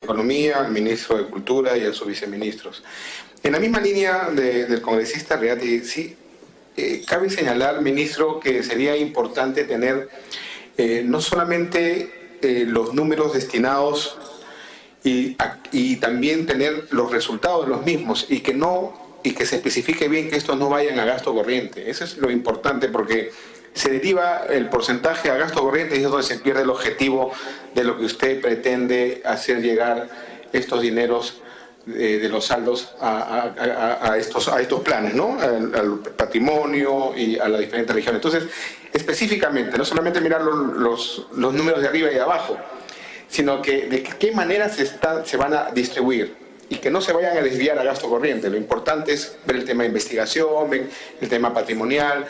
Economía, al ministro de Cultura y a sus viceministros. En la misma línea del congresista Reati, sí, cabe señalar, ministro, que sería importante tener no solamente los números destinados y también tener los resultados de los mismos y que se especifique bien que estos no vayan a gasto corriente. Eso es lo importante, porque se deriva el porcentaje a gasto corriente y es donde se pierde el objetivo de lo que usted pretende hacer llegar estos dineros de los saldos a estos planes, ¿no? Al patrimonio y a las diferentes regiones. Entonces, específicamente, no solamente mirar los números de arriba y de abajo, sino que de qué manera se van a distribuir y que no se vayan a desviar a gasto corriente. Lo importante es ver el tema de investigación, ver el tema patrimonial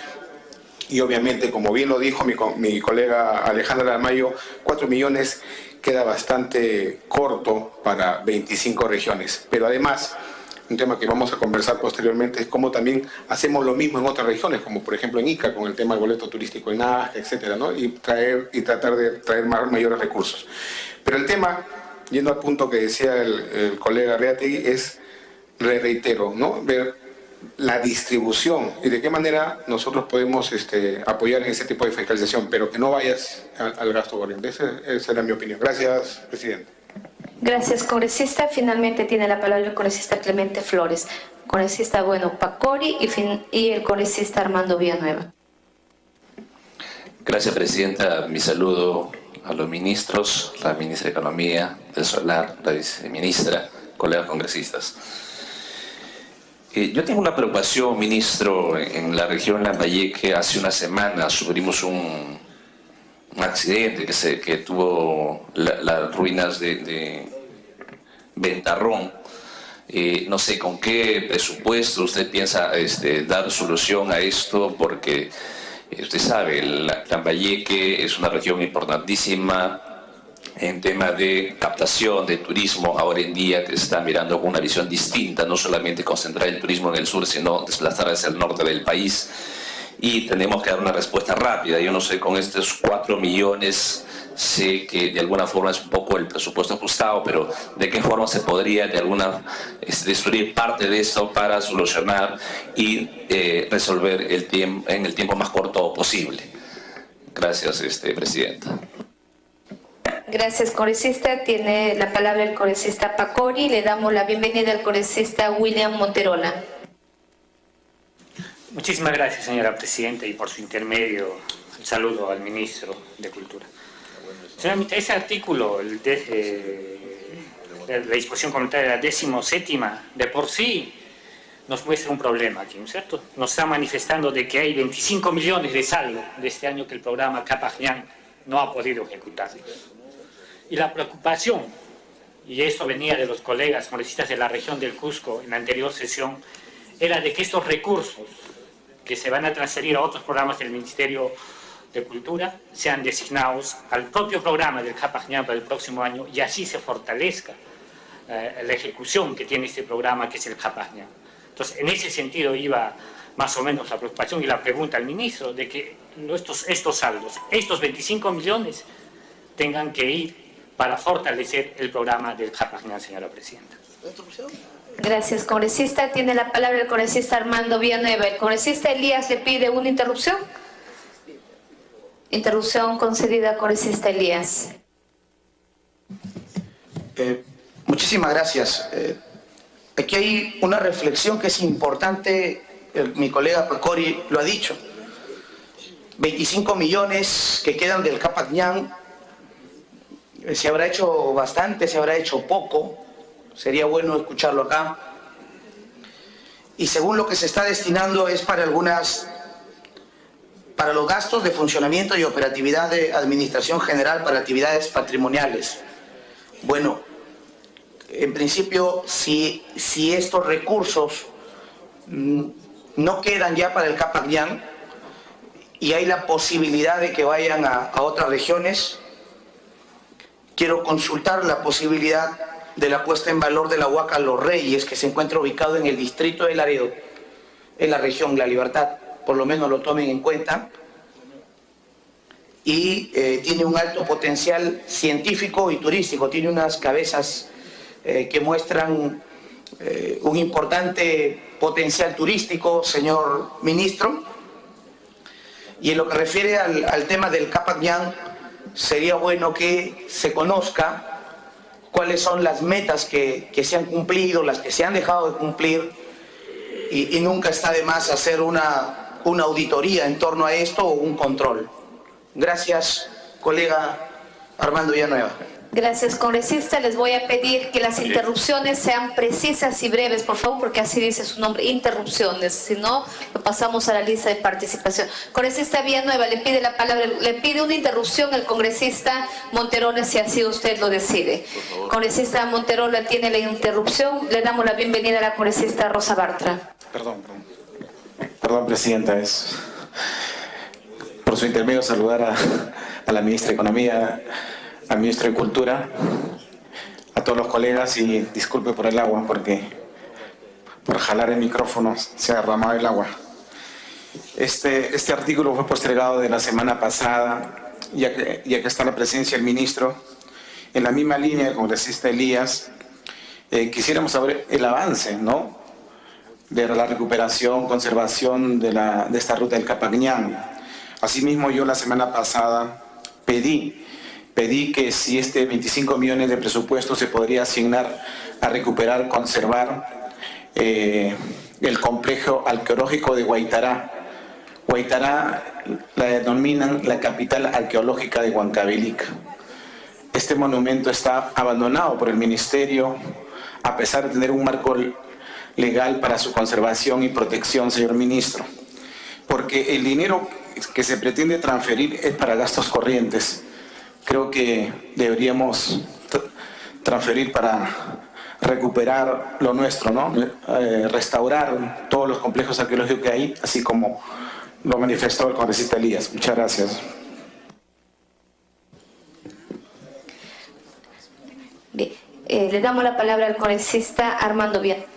y obviamente, como bien lo dijo mi colega Alejandra Lamayo, 4 millones queda bastante corto para 25 regiones. Pero además, un tema que vamos a conversar posteriormente es cómo también hacemos lo mismo en otras regiones, como por ejemplo en Ica, con el tema del boleto turístico en Nazca, etcétera, ¿no? Y tratar de traer mayores recursos. Pero el tema, yendo al punto que decía el colega Reategui, es, reitero, ¿no? Ver la distribución y de qué manera nosotros podemos apoyar en ese tipo de fiscalización, pero que no vayas al gasto corriente. Esa era mi opinión. Gracias, presidente. Gracias, congresista. Finalmente tiene la palabra el congresista Clemente Flores, congresista Pacori y el congresista Armando Villanueva. Gracias, presidenta. Mi saludo a los ministros, la ministra de Economía, del Solar, la viceministra, colegas congresistas. Yo tengo una preocupación, ministro, en la región Lambayeque. Hace una semana sufrimos un accidente que tuvo las ruinas de Ventarrón. No sé con qué presupuesto usted piensa dar solución a esto, porque usted sabe, Lambayeque es una región importantísima en tema de captación de turismo. Ahora en día te está mirando con una visión distinta, no solamente concentrar el turismo en el sur, sino desplazar hacia el norte del país, y tenemos que dar una respuesta rápida. Yo no sé, con estos 4 millones, sé que de alguna forma es un poco el presupuesto ajustado, pero ¿de qué forma se podría destruir parte de esto para solucionar y resolver en el tiempo más corto posible? Gracias, presidenta. Gracias, congresista. Tiene la palabra el congresista Pacori. Le damos la bienvenida al congresista William Monterola. Muchísimas gracias, señora presidenta, y por su intermedio, un saludo al ministro de Cultura. Señora, ese artículo, la disposición comunitaria de la 17ª, de por sí nos muestra un problema aquí, ¿no es cierto? Nos está manifestando de que hay 25 millones de saldo de este año que el programa Capajñán no ha podido ejecutar. Y la preocupación, y esto venía de los colegas congresistas de la región del Cusco en la anterior sesión, era de que estos recursos que se van a transferir a otros programas del Ministerio de Cultura sean designados al propio programa del Capajñán para el próximo año, y así se fortalezca la ejecución que tiene este programa, que es el Capajñán. Entonces, en ese sentido iba más o menos la preocupación y la pregunta al ministro, de que estos saldos, estos 25 millones, tengan que ir para fortalecer el programa del Capajñán, señora presidenta. Gracias, congresista. Tiene la palabra el congresista Armando Villanueva. El congresista Elías le pide una interrupción. Interrupción concedida al congresista Elías. Muchísimas gracias. Aquí hay una reflexión que es importante, mi colega Pacori lo ha dicho. 25 millones que quedan del Capajñán, se habrá hecho bastante, se habrá hecho poco, sería bueno escucharlo acá. Y según lo que se está destinando es para los gastos de funcionamiento y operatividad de administración general para actividades patrimoniales. Bueno, en principio, si estos recursos no quedan ya para el Capajñán y hay la posibilidad de que vayan a otras regiones, quiero consultar la posibilidad de la puesta en valor de la Huaca Los Reyes, que se encuentra ubicado en el distrito de Laredo, en la región La Libertad. Por lo menos lo tomen en cuenta. Y tiene un alto potencial científico y turístico, tiene unas cabezas que muestran un importante potencial turístico, señor ministro. Y en lo que refiere al tema del Capac Ñan, sería bueno que se conozca cuáles son las metas que se han cumplido, las que se han dejado de cumplir, y nunca está de más hacer una auditoría en torno a esto o un control. Gracias, colega Armando Villanueva. Gracias, congresista. Les voy a pedir que las interrupciones sean precisas y breves, por favor, porque así dice su nombre, interrupciones. Si no, lo pasamos a la lista de participación. Congresista Villanueva, le pide la palabra, le pide una interrupción el congresista Monterola, si así usted lo decide. Congresista Monterola tiene la interrupción. Le damos la bienvenida a la congresista Rosa Bartra. Perdón, presidenta, por su intermedio saludar a la ministra de Economía, al ministro de Cultura, a todos los colegas, y disculpe por el agua, porque por jalar el micrófono se ha derramado el agua. Este artículo fue postergado de la semana pasada, ya que está la presencia del ministro. En la misma línea del congresista Elías, quisiéramos saber el avance, ¿no?, de la recuperación, conservación de esta ruta del Capac Ñan. Asimismo, yo la semana pasada pedí que si 25 millones de presupuesto se podría asignar a recuperar, conservar el complejo arqueológico de Huaytará. Huaytará la denominan la capital arqueológica de Huancavelica. Este monumento está abandonado por el ministerio, a pesar de tener un marco legal para su conservación y protección, señor ministro, porque el dinero que se pretende transferir es para gastos corrientes. Creo que deberíamos transferir para recuperar lo nuestro, ¿no? Restaurar todos los complejos arqueológicos que hay, así como lo manifestó el congresista Elías. Muchas gracias. Bien, le damos la palabra al congresista Armando Villanueva.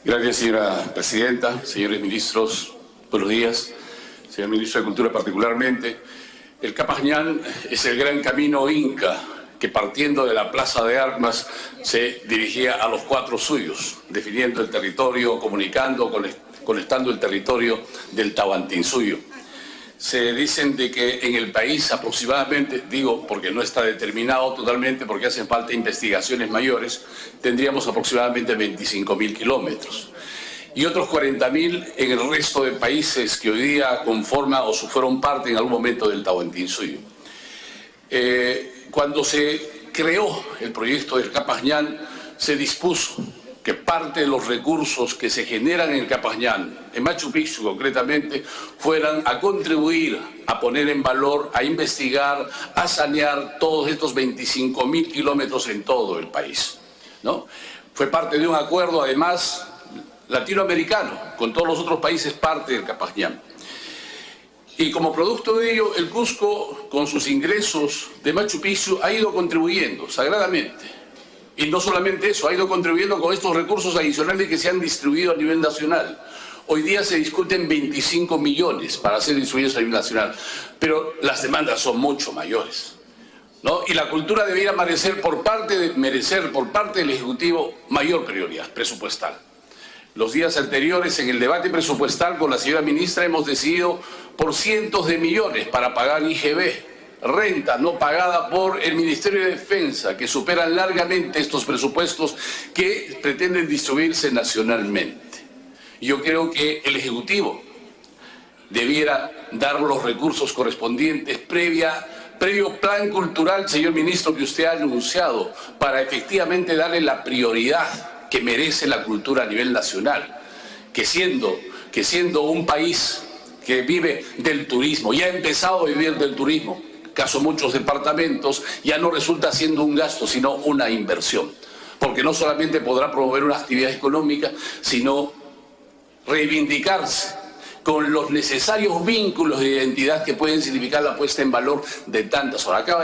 Gracias, señora presidenta, señores ministros, buenos días. Señor ministro de Cultura particularmente. El Capac Ñan es el gran camino inca que, partiendo de la Plaza de Armas, se dirigía a los cuatro suyos, definiendo el territorio, comunicando, conectando el territorio del Tahuantinsuyo. Se dicen de que en el país aproximadamente, digo porque no está determinado totalmente, porque hacen falta investigaciones mayores, tendríamos aproximadamente 25.000 kilómetros. Y otros 40.000 en el resto de países que hoy día conforman o fueron parte en algún momento del Tahuantinsuyo. Cuando se creó el proyecto del Capac Ñan, se dispuso que parte de los recursos que se generan en el Capac Ñan, en Machu Picchu concretamente, fueran a contribuir, a poner en valor, a investigar, a sanear todos estos 25.000 kilómetros en todo el país, ¿no? Fue parte de un acuerdo, además, latinoamericano, con todos los otros países parte del Capac Ñan. Y como producto de ello, el Cusco, con sus ingresos de Machu Picchu, ha ido contribuyendo sagradamente. Y no solamente eso, ha ido contribuyendo con estos recursos adicionales que se han distribuido a nivel nacional. Hoy día se discuten 25 millones para ser distribuidos a nivel nacional, pero las demandas son mucho mayores, ¿no? Y la cultura debería merecer por parte del Ejecutivo mayor prioridad presupuestal. Los días anteriores, en el debate presupuestal con la señora ministra, hemos decidido por cientos de millones para pagar IGB, renta no pagada por el Ministerio de Defensa, que superan largamente estos presupuestos que pretenden distribuirse nacionalmente. Yo creo que el Ejecutivo debiera dar los recursos correspondientes previo plan cultural, señor ministro, que usted ha anunciado, para efectivamente darle la prioridad que merece la cultura a nivel nacional, que siendo un país que vive del turismo, ya ha empezado a vivir del turismo, caso muchos departamentos, ya no resulta siendo un gasto, sino una inversión, porque no solamente podrá promover una actividad económica, sino reivindicarse con los necesarios vínculos de identidad que pueden significar la puesta en valor de tantas horas. Acaban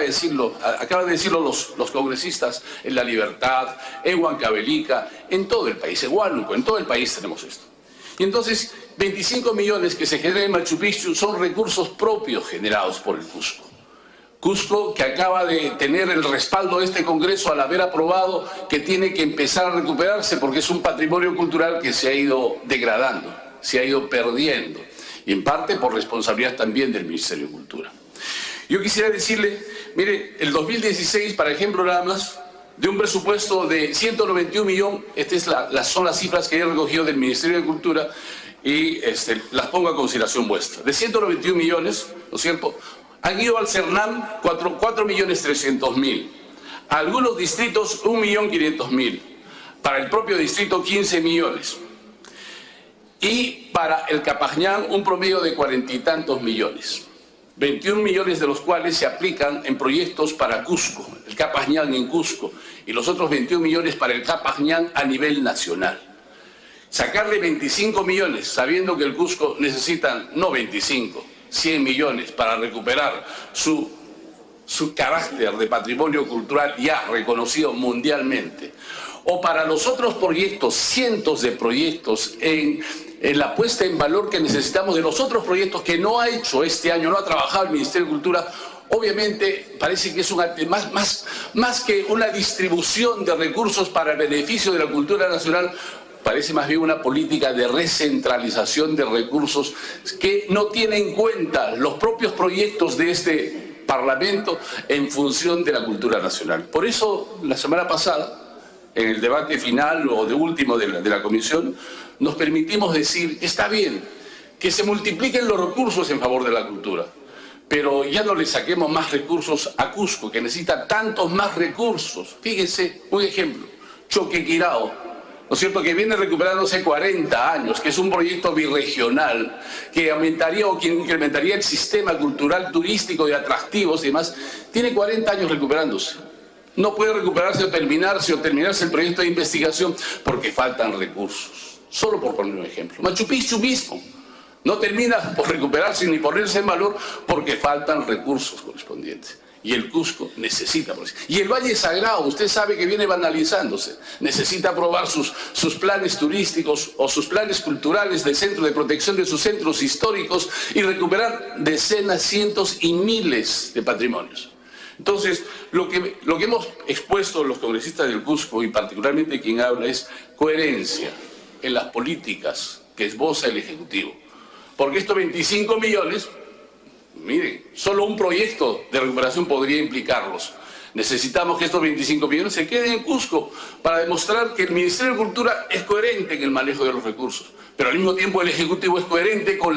de decirlo los congresistas en La Libertad, en Huancavelica, en todo el país, en Huánuco, en todo el país tenemos esto. Y entonces, 25 millones que se generan en Machu Picchu son recursos propios generados por el Cusco. Cusco, que acaba de tener el respaldo de este Congreso al haber aprobado que tiene que empezar a recuperarse porque es un patrimonio cultural que se ha ido degradando, se ha ido perdiendo, y en parte por responsabilidad también del Ministerio de Cultura. Yo quisiera decirle, mire, el 2016, por ejemplo, nada más, de un presupuesto de 191 millones, estas son las cifras que he recogido del Ministerio de Cultura y las pongo a consideración vuestra. De 191 millones, ¿no es cierto?, han ido al CERNAM 4.300.000, a algunos distritos 1.500.000, para el propio distrito 15 millones, y para el Capajñán un promedio de 40 y tantos millones. 21 millones de los cuales se aplican en proyectos para Cusco, el Capajñán en Cusco, y los otros 21 millones para el Capajñán a nivel nacional. Sacarle 25 millones, sabiendo que el Cusco necesita, no 25, 100 millones para recuperar su carácter de patrimonio cultural ya reconocido mundialmente, o para los otros proyectos, cientos de proyectos en la puesta en valor que necesitamos de los otros proyectos que no ha hecho este año, no ha trabajado el Ministerio de Cultura. Obviamente parece que es más que una distribución de recursos para el beneficio de la cultura nacional, parece más bien una política de recentralización de recursos que no tiene en cuenta los propios proyectos de este Parlamento en función de la cultura nacional. Por eso, la semana pasada, en el debate final o de último de la comisión, nos permitimos decir que está bien que se multipliquen los recursos en favor de la cultura, pero ya no le saquemos más recursos a Cusco, que necesita tantos más recursos. Fíjense, un ejemplo, Choquequirao, ¿no es cierto?, que viene recuperándose 40 años, que es un proyecto birregional que aumentaría o que incrementaría el sistema cultural, turístico, de atractivos y demás, tiene 40 años recuperándose. No puede recuperarse o terminarse el proyecto de investigación porque faltan recursos. Solo por poner un ejemplo. Machu Picchu mismo no termina por recuperarse ni ponerse en valor porque faltan recursos correspondientes. Y el Cusco necesita. Y el Valle Sagrado, usted sabe que viene banalizándose. Necesita aprobar sus planes turísticos o sus planes culturales de centro de protección de sus centros históricos y recuperar decenas, cientos y miles de patrimonios. Entonces, lo que hemos expuesto los congresistas del Cusco, y particularmente quien habla, es coherencia en las políticas que esboza el Ejecutivo. Porque estos 25 millones, miren, solo un proyecto de recuperación podría implicarlos. Necesitamos que estos 25 millones se queden en Cusco para demostrar que el Ministerio de Cultura es coherente en el manejo de los recursos. Pero al mismo tiempo el Ejecutivo es coherente con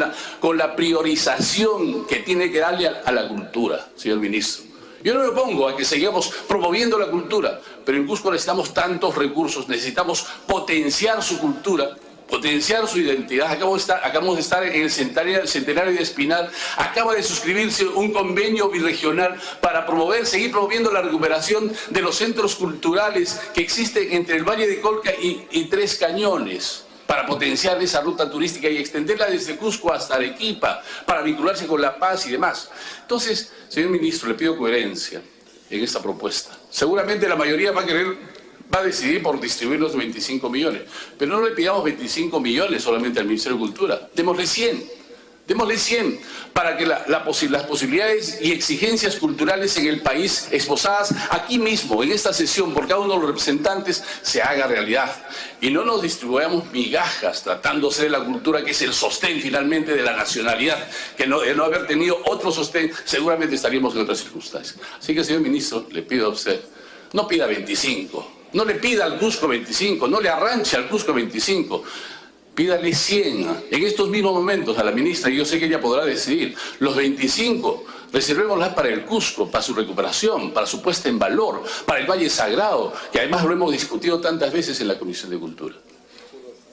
la priorización que tiene que darle a la cultura, señor ministro. Yo no me opongo a que sigamos promoviendo la cultura, pero en Cusco necesitamos tantos recursos, necesitamos potenciar su cultura, potenciar su identidad. Acabamos de estar en el centenario de Espinal, acaba de suscribirse un convenio birregional para seguir promoviendo la recuperación de los centros culturales que existen entre el Valle de Colca y Tres Cañones, para potenciar esa ruta turística y extenderla desde Cusco hasta Arequipa, para vincularse con La Paz y demás. Entonces, señor ministro, le pido coherencia en esta propuesta. Seguramente la mayoría va a decidir por distribuir los 25 millones, pero no le pidamos 25 millones solamente al Ministerio de Cultura, démosle 100. Démosle 100 para que las posibilidades y exigencias culturales en el país esbozadas aquí mismo, en esta sesión, por cada uno de los representantes, se haga realidad. Y no nos distribuyamos migajas tratándose de la cultura, que es el sostén finalmente de la nacionalidad, que de no haber tenido otro sostén, seguramente estaríamos en otras circunstancias. Así que, señor ministro, le pido a usted, no pida 25, no le pida al Cusco 25, no le arranche al Cusco 25. Pídale 100 en estos mismos momentos a la ministra, y yo sé que ella podrá decidir. Los 25, reservémoslas para el Cusco, para su recuperación, para su puesta en valor, para el Valle Sagrado, que además lo hemos discutido tantas veces en la Comisión de Cultura.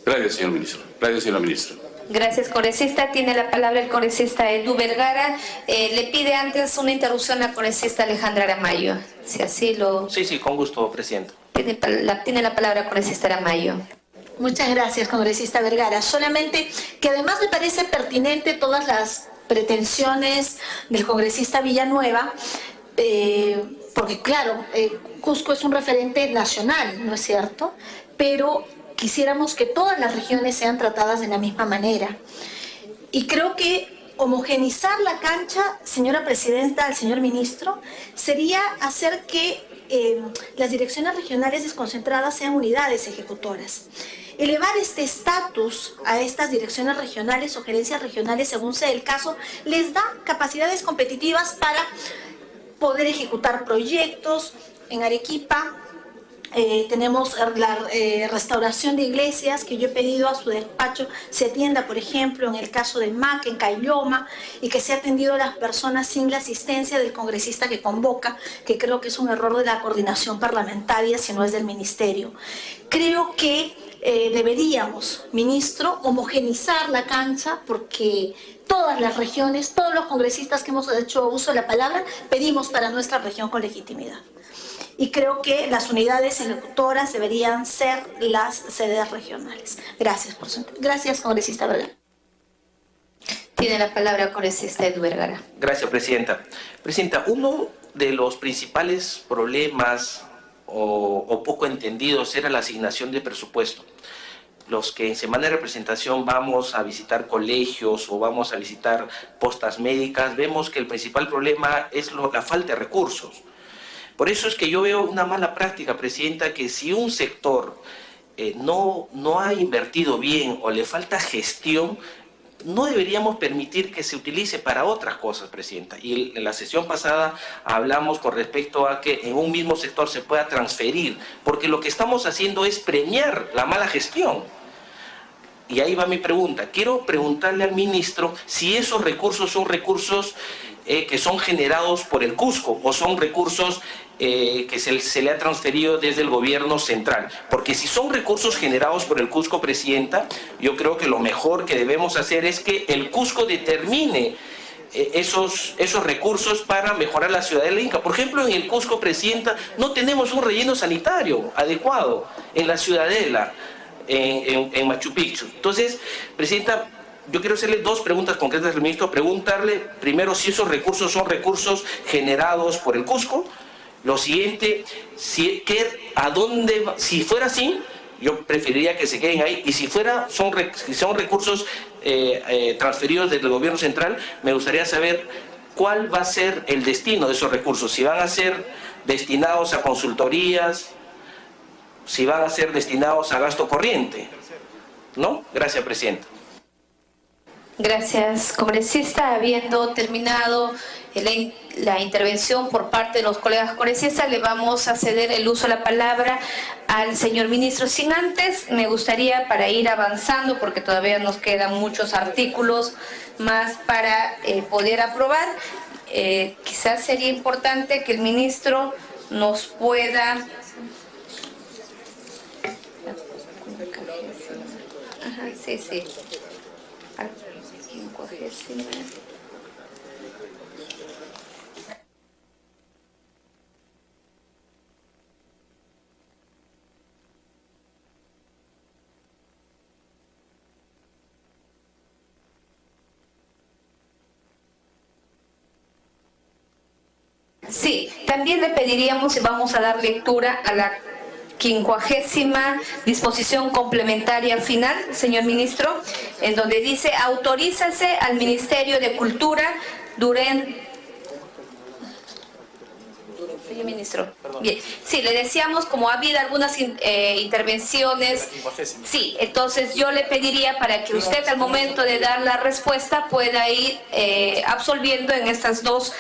Gracias, señor ministro. Gracias, señora ministra. Gracias, congresista. Tiene la palabra el congresista Edu Vergara. Le pide antes una interrupción a la congresista Alejandra Aramayo. Si así lo... Sí, con gusto, presidenta. Tiene la palabra congresista Aramayo. Muchas gracias, congresista Vergara. Solamente que además me parece pertinente todas las pretensiones del congresista Villanueva, porque claro, Cusco es un referente nacional, ¿no es cierto? Pero quisiéramos que todas las regiones sean tratadas de la misma manera. Y creo que homogenizar la cancha, señora presidenta, al señor ministro, sería hacer que las direcciones regionales desconcentradas sean unidades ejecutoras. Elevar este estatus a estas direcciones regionales o gerencias regionales, según sea el caso, les da capacidades competitivas para poder ejecutar proyectos. En Arequipa tenemos la restauración de iglesias, que yo he pedido a su despacho se atienda, por ejemplo, en el caso de MAC, en Caylloma, y que se ha atendido a las personas sin la asistencia del congresista que convoca, que creo que es un error de la coordinación parlamentaria, si no es del ministerio. Creo que deberíamos, ministro, homogenizar la cancha, porque todas las regiones, todos los congresistas que hemos hecho uso de la palabra, pedimos para nuestra región con legitimidad. Y creo que las unidades ejecutoras deberían ser las sedes regionales. Gracias, congresista Vergara. Tiene la palabra congresista Edu Vergara. Gracias, presidenta. Presidenta, uno de los principales problemas o poco entendidos era la asignación de presupuesto. Los que en semana de representación vamos a visitar colegios o vamos a visitar postas médicas, vemos que el principal problema es la falta de recursos. Por eso es que yo veo una mala práctica, presidenta, que si un sector no ha invertido bien o le falta gestión, no deberíamos permitir que se utilice para otras cosas, presidenta. Y en la sesión pasada hablamos con respecto a que en un mismo sector se pueda transferir, porque lo que estamos haciendo es premiar la mala gestión. Y ahí va mi pregunta. Quiero preguntarle al ministro si esos recursos son recursos que son generados por el Cusco o son recursos que se le ha transferido desde el gobierno central. Porque si son recursos generados por el Cusco, presidenta, yo creo que lo mejor que debemos hacer es que el Cusco determine esos recursos para mejorar la ciudad del Inca. Por ejemplo, en el Cusco, presidenta, no tenemos un relleno sanitario adecuado en la ciudadela, en Machu Picchu. Entonces, presidenta, yo quiero hacerle dos preguntas concretas al ministro. Preguntarle primero si esos recursos son recursos generados por el Cusco. Lo siguiente, si fuera así, yo preferiría que se queden ahí. Y si son recursos transferidos desde el gobierno central, me gustaría saber cuál va a ser el destino de esos recursos. Si van a ser destinados a consultorías, si van a ser destinados a gasto corriente, ¿no? Gracias, presidenta. Gracias, congresista. Habiendo terminado la intervención por parte de los colegas congresistas, le vamos a ceder el uso de la palabra al señor ministro. Sin antes, me gustaría, para ir avanzando, porque todavía nos quedan muchos artículos más para poder aprobar, quizás sería importante que el ministro nos pueda... Ajá, sí. Sí, también le pediríamos y vamos a dar lectura a la 50ª disposición complementaria final, señor ministro, en donde dice: autorízase al Ministerio de Cultura Señor ministro. Bien, sí, le decíamos, como ha habido algunas intervenciones, sí, entonces yo le pediría para que usted al momento de dar la respuesta pueda ir absolviendo en estas dos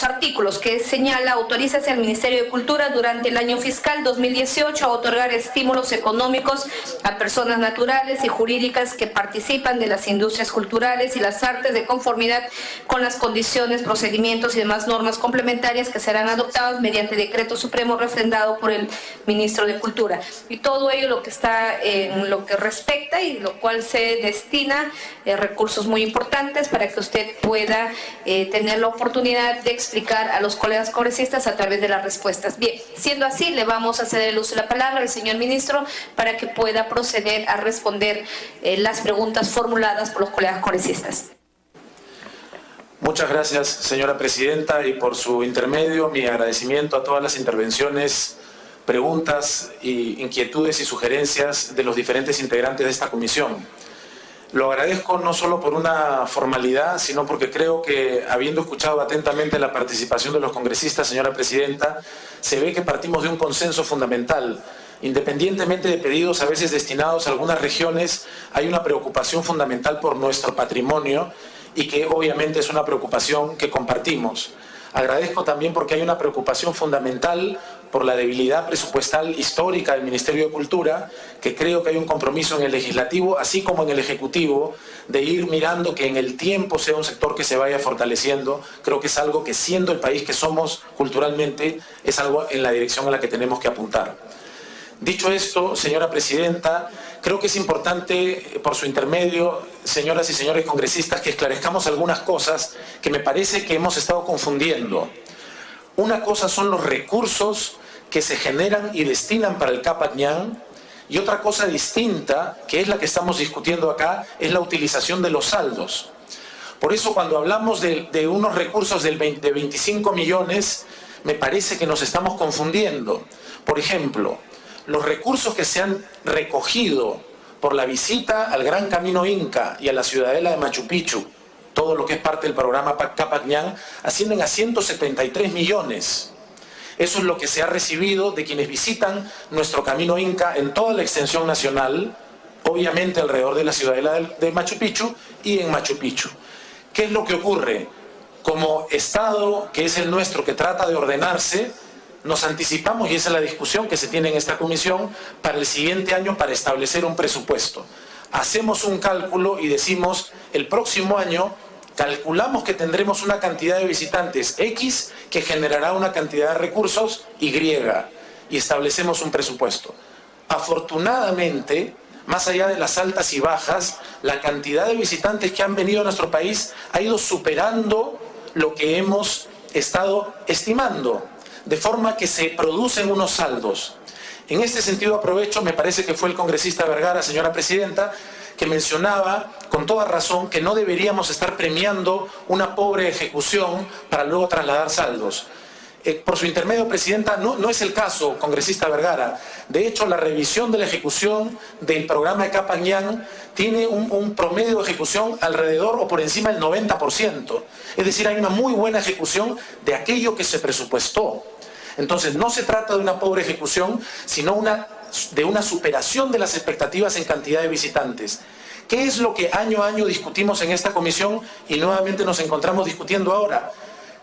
artículos que señala: autorízase al Ministerio de Cultura durante el año fiscal 2018 a otorgar estímulos económicos a personas naturales y jurídicas que participan de las industrias culturales y las artes de conformidad con las condiciones, procedimientos y demás normas complementarias que serán adoptadas mediante decreto supremo refrendado por el ministro de Cultura. Y todo ello lo que está en lo que respecta y lo cual se destina recursos muy importantes para que usted pueda tener la oportunidad de explicar a los colegas congresistas a través de las respuestas. Bien, siendo así, le vamos a ceder el uso de la palabra al señor ministro para que pueda proceder a responder las preguntas formuladas por los colegas congresistas. Muchas gracias, señora presidenta, y por su intermedio, mi agradecimiento a todas las intervenciones, preguntas, inquietudes y sugerencias de los diferentes integrantes de esta comisión. Lo agradezco no solo por una formalidad, sino porque creo que, habiendo escuchado atentamente la participación de los congresistas, señora presidenta, se ve que partimos de un consenso fundamental. Independientemente de pedidos a veces destinados a algunas regiones, hay una preocupación fundamental por nuestro patrimonio y que obviamente es una preocupación que compartimos. Agradezco también porque hay una preocupación fundamental por la debilidad presupuestal histórica del Ministerio de Cultura, que creo que hay un compromiso en el Legislativo, así como en el Ejecutivo, de ir mirando que en el tiempo sea un sector que se vaya fortaleciendo. Creo que es algo que, siendo el país que somos culturalmente, es algo en la dirección a la que tenemos que apuntar. Dicho esto, señora presidenta, creo que es importante, por su intermedio, señoras y señores congresistas, que esclarezcamos algunas cosas que me parece que hemos estado confundiendo. Una cosa son los recursos que se generan y destinan para el Capañán, y otra cosa distinta, que es la que estamos discutiendo acá, es la utilización de los saldos. Por eso, cuando hablamos de unos recursos de 25 millones, me parece que nos estamos confundiendo. Por ejemplo, los recursos que se han recogido por la visita al Gran Camino Inca y a la ciudadela de Machu Picchu, todo lo que es parte del programa Capañán, ascienden a 173 millones. Eso es lo que se ha recibido de quienes visitan nuestro Camino Inca en toda la extensión nacional, obviamente alrededor de la ciudadela de Machu Picchu y en Machu Picchu. ¿Qué es lo que ocurre? Como Estado, que es el nuestro, que trata de ordenarse, nos anticipamos, y esa es la discusión que se tiene en esta comisión, para el siguiente año, para establecer un presupuesto. Hacemos un cálculo y decimos, el próximo año calculamos que tendremos una cantidad de visitantes X que generará una cantidad de recursos Y, y establecemos un presupuesto. Afortunadamente, más allá de las altas y bajas, la cantidad de visitantes que han venido a nuestro país ha ido superando lo que hemos estado estimando, de forma que se producen unos saldos. En este sentido aprovecho, me parece que fue el congresista Vergara, señora presidenta, que mencionaba con toda razón que no deberíamos estar premiando una pobre ejecución para luego trasladar saldos. Por su intermedio, presidenta, no es el caso, congresista Vergara. De hecho, la revisión de la ejecución del programa de Capañán tiene un promedio de ejecución alrededor o por encima del 90%. Es decir, hay una muy buena ejecución de aquello que se presupuestó. Entonces, no se trata de una pobre ejecución, sino de una superación de las expectativas en cantidad de visitantes. ¿Qué es lo que año a año discutimos en esta comisión y nuevamente nos encontramos discutiendo ahora?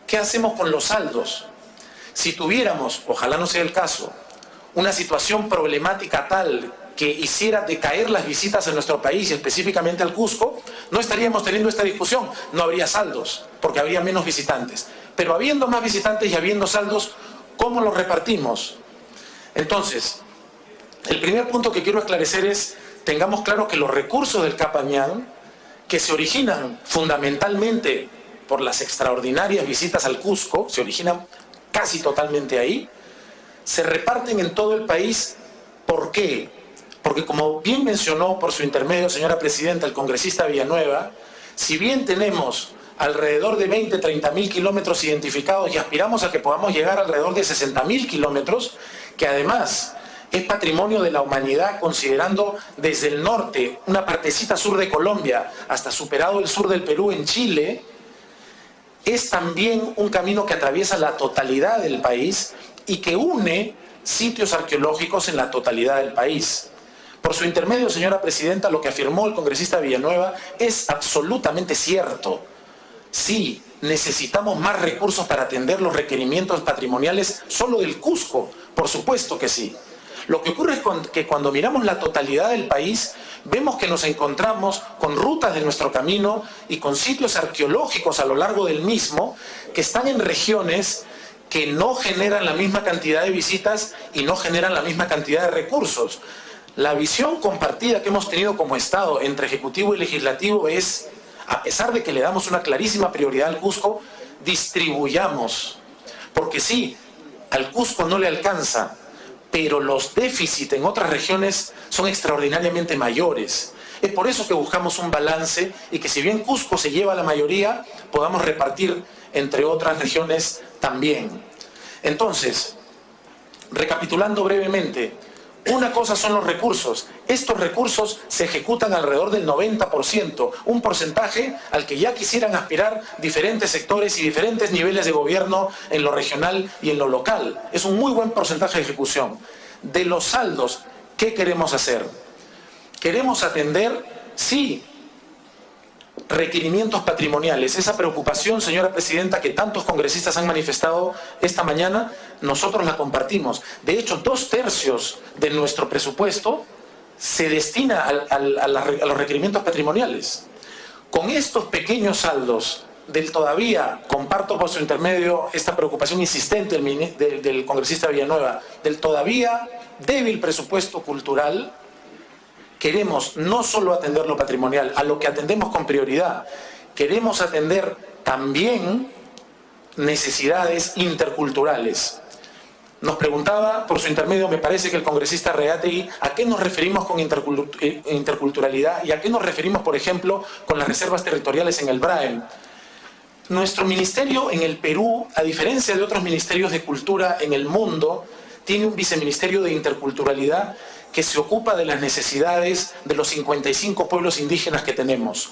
¿Qué hacemos con los saldos? Si tuviéramos, ojalá no sea el caso, una situación problemática tal que hiciera decaer las visitas en nuestro país, y específicamente al Cusco, no estaríamos teniendo esta discusión, no habría saldos, porque habría menos visitantes. Pero habiendo más visitantes y habiendo saldos, ¿cómo los repartimos? Entonces, el primer punto que quiero esclarecer es, tengamos claro que los recursos del Capañán, que se originan fundamentalmente por las extraordinarias visitas al Cusco, se originan casi totalmente ahí, se reparten en todo el país. ¿Por qué? Porque, como bien mencionó por su intermedio, señora presidenta, el congresista Villanueva, si bien tenemos alrededor de 20-30 mil kilómetros identificados y aspiramos a que podamos llegar alrededor de 60 mil kilómetros, que además es patrimonio de la humanidad, considerando desde el norte, una partecita sur de Colombia, hasta superado el sur del Perú en Chile, es también un camino que atraviesa la totalidad del país y que une sitios arqueológicos en la totalidad del país. Por su intermedio, señora presidenta, lo que afirmó el congresista Villanueva es absolutamente cierto. Sí, necesitamos más recursos para atender los requerimientos patrimoniales solo del Cusco, por supuesto que sí. Lo que ocurre es que cuando miramos la totalidad del país, vemos que nos encontramos con rutas de nuestro camino y con sitios arqueológicos a lo largo del mismo que están en regiones que no generan la misma cantidad de visitas y no generan la misma cantidad de recursos. La visión compartida que hemos tenido como Estado entre Ejecutivo y Legislativo es, a pesar de que le damos una clarísima prioridad al Cusco, distribuyamos. Porque sí, al Cusco no le alcanza, pero los déficits en otras regiones son extraordinariamente mayores. Es por eso que buscamos un balance y que, si bien Cusco se lleva la mayoría, podamos repartir entre otras regiones también. Entonces, recapitulando brevemente, Una cosa son los recursos. Estos recursos se ejecutan alrededor del 90%, un porcentaje al que ya quisieran aspirar diferentes sectores y diferentes niveles de gobierno en lo regional y en lo local. Es un muy buen porcentaje de ejecución. De los saldos, ¿qué queremos hacer? Queremos atender, sí, requerimientos patrimoniales. Esa preocupación, señora presidenta, que tantos congresistas han manifestado esta mañana, nosotros la compartimos. De hecho, 2/3 de nuestro presupuesto se destina a los requerimientos patrimoniales. Con estos pequeños saldos del todavía, comparto por su intermedio esta preocupación insistente del congresista Villanueva, del todavía débil presupuesto cultural, queremos no solo atender lo patrimonial, a lo que atendemos con prioridad, queremos atender también necesidades interculturales. Nos preguntaba, por su intermedio, me parece que el congresista Reategui, ¿a qué nos referimos con interculturalidad y a qué nos referimos, por ejemplo, con las reservas territoriales en el BRAEM? Nuestro ministerio en el Perú, a diferencia de otros ministerios de cultura en el mundo, tiene un viceministerio de interculturalidad que se ocupa de las necesidades de los 55 pueblos indígenas que tenemos.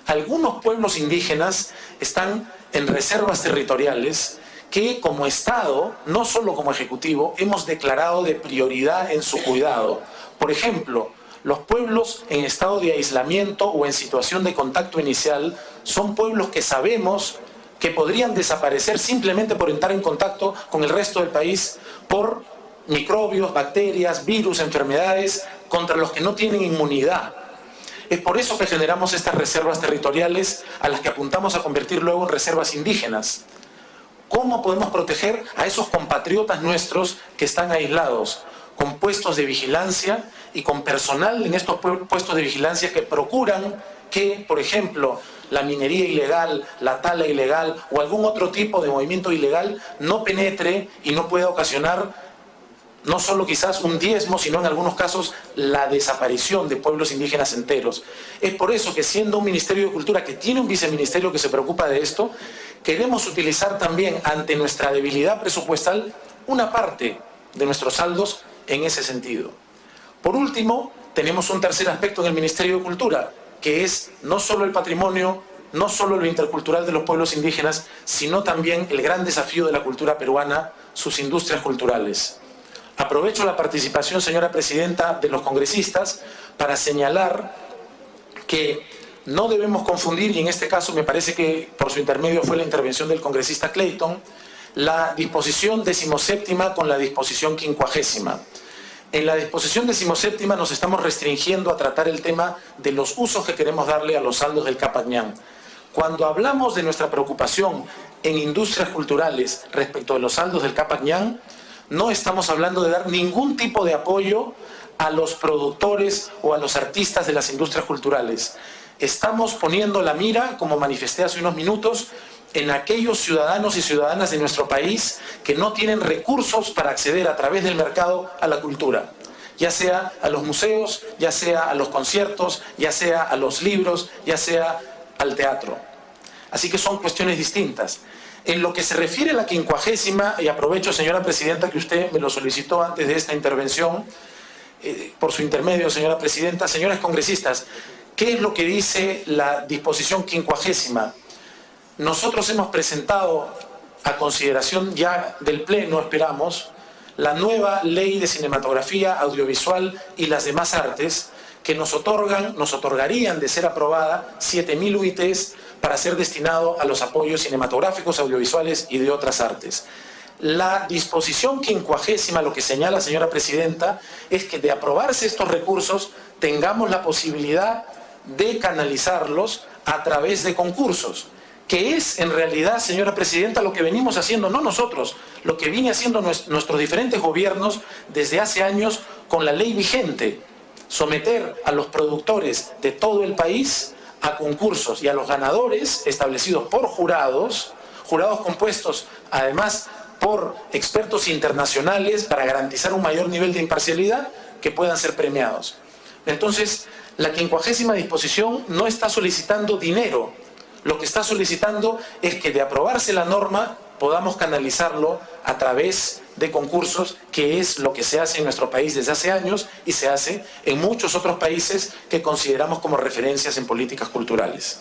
Algunos pueblos indígenas están en reservas territoriales que como Estado, no solo como Ejecutivo, hemos declarado de prioridad en su cuidado. Por ejemplo, los pueblos en estado de aislamiento o en situación de contacto inicial son pueblos que sabemos que podrían desaparecer simplemente por entrar en contacto con el resto del país por microbios, bacterias, virus, enfermedades contra los que no tienen inmunidad. Es por eso que generamos estas reservas territoriales a las que apuntamos a convertir luego en reservas indígenas. ¿Cómo podemos proteger a esos compatriotas nuestros que están aislados? Con puestos de vigilancia y con personal en estos puestos de vigilancia que procuran que, por ejemplo, la minería ilegal, la tala ilegal o algún otro tipo de movimiento ilegal no penetre y no pueda ocasionar no solo quizás un diezmo, sino en algunos casos la desaparición de pueblos indígenas enteros. Es por eso que, siendo un Ministerio de Cultura que tiene un viceministerio que se preocupa de esto, queremos utilizar también, ante nuestra debilidad presupuestal, una parte de nuestros saldos en ese sentido. Por último, tenemos un tercer aspecto en el Ministerio de Cultura, que es no solo el patrimonio, no solo lo intercultural de los pueblos indígenas, sino también el gran desafío de la cultura peruana, sus industrias culturales. Aprovecho la participación, señora presidenta, de los congresistas para señalar que no debemos confundir, y en este caso me parece que por su intermedio fue la intervención del congresista Clayton, la disposición 17ª con la disposición 50ª. En la disposición 17ª nos estamos restringiendo a tratar el tema de los usos que queremos darle a los saldos del Capañán. Cuando hablamos de nuestra preocupación en industrias culturales respecto de los saldos del Capañán, no estamos hablando de dar ningún tipo de apoyo a los productores o a los artistas de las industrias culturales. Estamos poniendo la mira, como manifesté hace unos minutos, en aquellos ciudadanos y ciudadanas de nuestro país que no tienen recursos para acceder a través del mercado a la cultura, ya sea a los museos, ya sea a los conciertos, ya sea a los libros, ya sea al teatro. Así que son cuestiones distintas. En lo que se refiere a la 50ª, y aprovecho, señora presidenta, que usted me lo solicitó antes de esta intervención, por su intermedio, señora presidenta, señoras congresistas, ¿qué es lo que dice la disposición 50ª? Nosotros hemos presentado a consideración ya del Pleno, esperamos, la nueva ley de cinematografía, audiovisual y las demás artes que nos otorgarían, de ser aprobada, 7.000 UITs para ser destinado a los apoyos cinematográficos, audiovisuales y de otras artes. La disposición 50ª, lo que señala, señora presidenta, es que de aprobarse estos recursos tengamos la posibilidad de canalizarlos a través de concursos, que es en realidad, señora presidenta, lo que venimos haciendo, no nosotros, lo que viene haciendo nuestros diferentes gobiernos desde hace años con la ley vigente, someter a los productores de todo el país a concursos y a los ganadores establecidos por jurados compuestos además por expertos internacionales para garantizar un mayor nivel de imparcialidad, que puedan ser premiados. Entonces, la 50ª disposición no está solicitando dinero, lo que está solicitando es que, de aprobarse la norma, podamos canalizarlo a través de concursos, que es lo que se hace en nuestro país desde hace años y se hace en muchos otros países que consideramos como referencias en políticas culturales.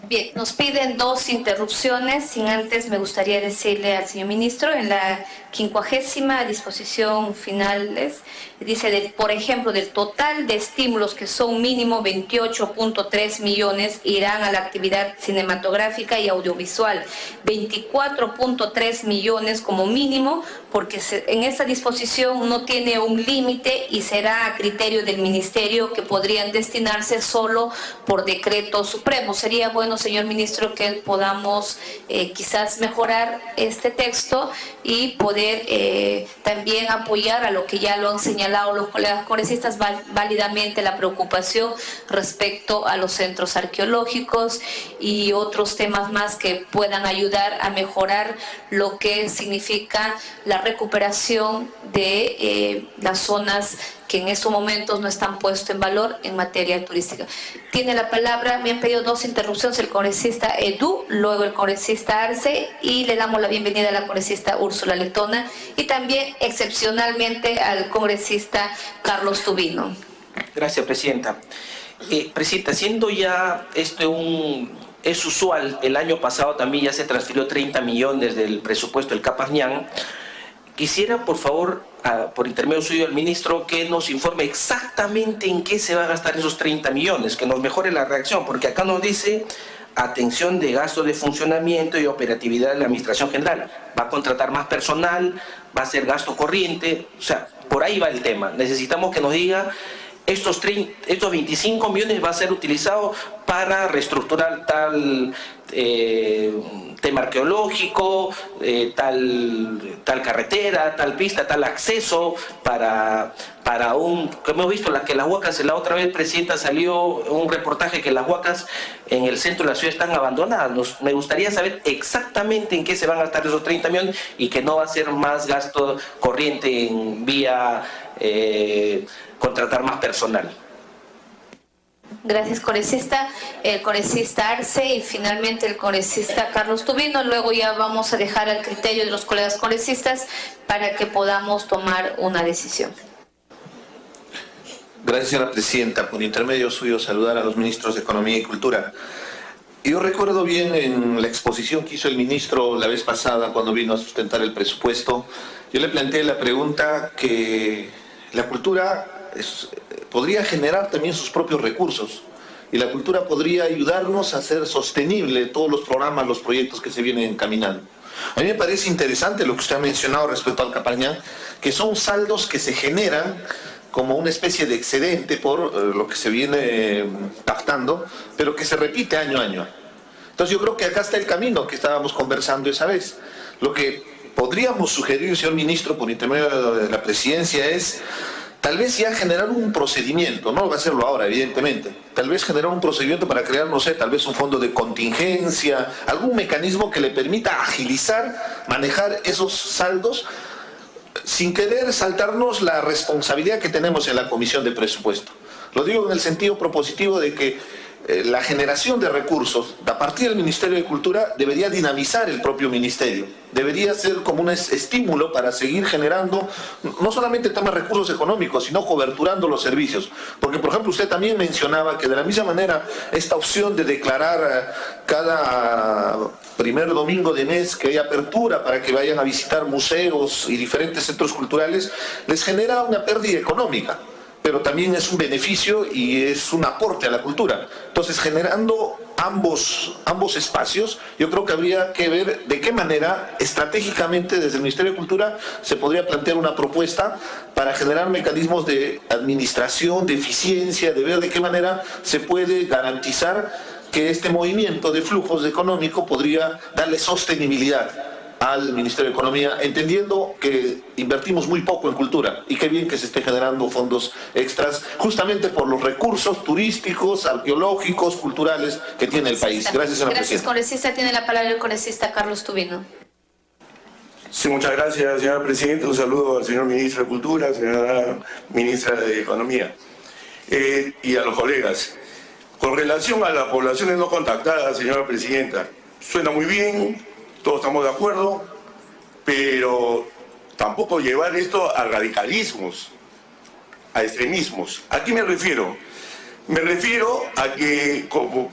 Bien, nos piden 2 interrupciones. Sin antes, me gustaría decirle al señor ministro, en la 50ª disposición finales, dice, por ejemplo, del total de estímulos, que son mínimo 28.3 millones, irán a la actividad cinematográfica y audiovisual. 24.3 millones como mínimo, porque en esta disposición no tiene un límite y será a criterio del ministerio, que podrían destinarse solo por decreto supremo. Sería bueno, señor ministro, que podamos quizás mejorar este texto y poder también apoyar a lo que ya lo han señalado los colegas congresistas válidamente, la preocupación respecto a los centros arqueológicos y otros temas más que puedan ayudar a mejorar lo que significa la recuperación de las zonas que en estos momentos no están puestos en valor en materia turística. Tiene la palabra, me han pedido 2 interrupciones, el congresista Edu, luego el congresista Arce, y le damos la bienvenida a la congresista Úrsula Letona y también excepcionalmente al congresista Carlos Tubino. Gracias, Presidenta. Presidenta, siendo ya es usual, el año pasado también ya se transfirió 30 millones del presupuesto del Capajñán. Quisiera, por favor, por intermedio suyo al ministro, que nos informe exactamente en qué se va a gastar esos 30 millones, que nos mejore la reacción, porque acá nos dice atención de gastos de funcionamiento y operatividad de la Administración General. Va a contratar más personal, va a hacer gasto corriente, o sea, por ahí va el tema. Necesitamos que nos diga, estos 25 millones va a ser utilizado para reestructurar tal tema arqueológico, tal carretera, tal pista, tal acceso, para que hemos visto que las huacas, la otra vez, Presidenta, salió un reportaje que las huacas en el centro de la ciudad están abandonadas. Me gustaría saber exactamente en qué se van a gastar esos 30 millones y que no va a ser más gasto corriente en vía contratar más personal. Gracias, congresista. El congresista Arce y finalmente el congresista Carlos Tubino. Luego ya vamos a dejar al criterio de los colegas congresistas para que podamos tomar una decisión. Gracias, señora Presidenta. Por intermedio suyo, saludar a los ministros de Economía y Cultura. Yo recuerdo bien en la exposición que hizo el ministro la vez pasada cuando vino a sustentar el presupuesto, yo le planteé la pregunta que la cultura podría generar también sus propios recursos y la cultura podría ayudarnos a hacer sostenible todos los programas, los proyectos que se vienen encaminando. A mí me parece interesante lo que usted ha mencionado respecto al Capajñán, que son saldos que se generan como una especie de excedente por lo que se viene captando, pero que se repite año a año. Entonces yo creo que acá está el camino que estábamos conversando esa vez. Lo que podríamos sugerir, señor ministro, por intermedio de la presidencia es tal vez ya generar un procedimiento, no va a hacerlo ahora, evidentemente, tal vez generar un procedimiento para crear, no sé, tal vez un fondo de contingencia, algún mecanismo que le permita agilizar, manejar esos saldos, sin querer saltarnos la responsabilidad que tenemos en la Comisión de Presupuesto. Lo digo en el sentido propositivo de que la generación de recursos a partir del Ministerio de Cultura debería dinamizar el propio ministerio, debería ser como un estímulo para seguir generando no solamente el tema de recursos económicos, sino coberturando los servicios. Porque, por ejemplo, usted también mencionaba que de la misma manera esta opción de declarar cada primer domingo de mes que hay apertura para que vayan a visitar museos y diferentes centros culturales, les genera una pérdida económica, pero también es un beneficio y es un aporte a la cultura. Entonces, generando ambos espacios, yo creo que habría que ver de qué manera estratégicamente desde el Ministerio de Cultura se podría plantear una propuesta para generar mecanismos de administración, de eficiencia, de ver de qué manera se puede garantizar que este movimiento de flujos económicos podría darle sostenibilidad al Ministerio de Economía, entendiendo que invertimos muy poco en cultura y qué bien que se esté generando fondos extras justamente por los recursos turísticos, arqueológicos, culturales que tiene el país. Gracias, señora Gracias, Presidenta. congresista. Tiene la palabra el congresista Carlos Tubino. Sí, muchas gracias, señora Presidenta. Un saludo al señor Ministro de Cultura, señora Ministra de Economía y a los colegas. Con relación a las poblaciones no contactadas, señora presidenta, suena muy bien, todos estamos de acuerdo, pero tampoco llevar esto a radicalismos, a extremismos. ¿A qué me refiero? Me refiero a que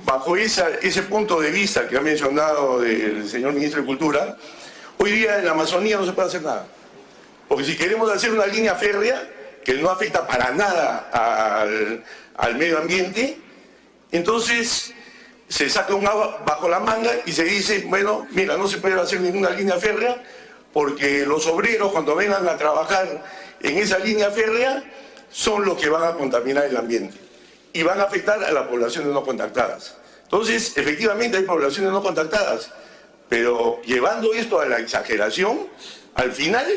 bajo ese punto de vista que ha mencionado el señor ministro de Cultura, hoy día en la Amazonía no se puede hacer nada. Porque si queremos hacer una línea férrea que no afecta para nada al medio ambiente, entonces se saca un agua bajo la manga y se dice, bueno, mira, no se puede hacer ninguna línea férrea porque los obreros cuando vengan a trabajar en esa línea férrea son los que van a contaminar el ambiente y van a afectar a las poblaciones no contactadas. Entonces, efectivamente hay poblaciones no contactadas, pero llevando esto a la exageración, al final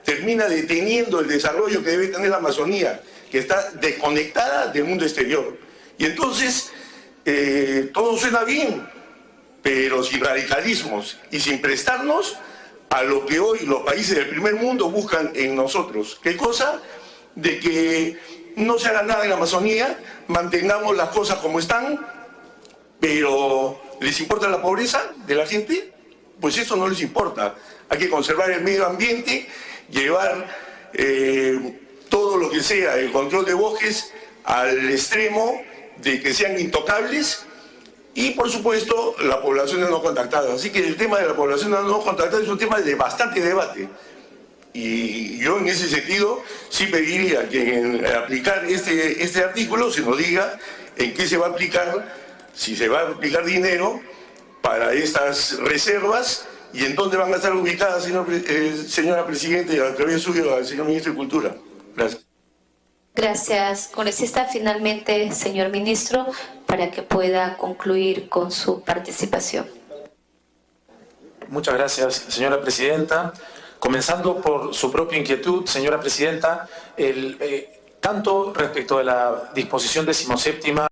termina deteniendo el desarrollo que debe tener la Amazonía, que está desconectada del mundo exterior. Y entonces, todo suena bien, pero sin radicalismos y sin prestarnos a lo que hoy los países del primer mundo buscan en nosotros. ¿Qué cosa? De que no se haga nada en la Amazonía, mantengamos las cosas como están, pero ¿les importa la pobreza de la gente? Pues eso no les importa. Hay que conservar el medio ambiente, llevar todo lo que sea el control de bosques al extremo de que sean intocables y, por supuesto, las poblaciones no contactadas. Así que el tema de la población no contactada es un tema de bastante debate. Y yo en ese sentido sí pediría que en aplicar este artículo se nos diga en qué se va a aplicar, si se va a aplicar dinero para estas reservas y en dónde van a estar ubicadas, señora Presidenta, y a través suyo al señor Ministro de Cultura. Gracias. Gracias, congresista. Finalmente, señor Ministro, para que pueda concluir con su participación. Muchas gracias, señora Presidenta. Comenzando por su propia inquietud, señora Presidenta, tanto respecto de la disposición 17ª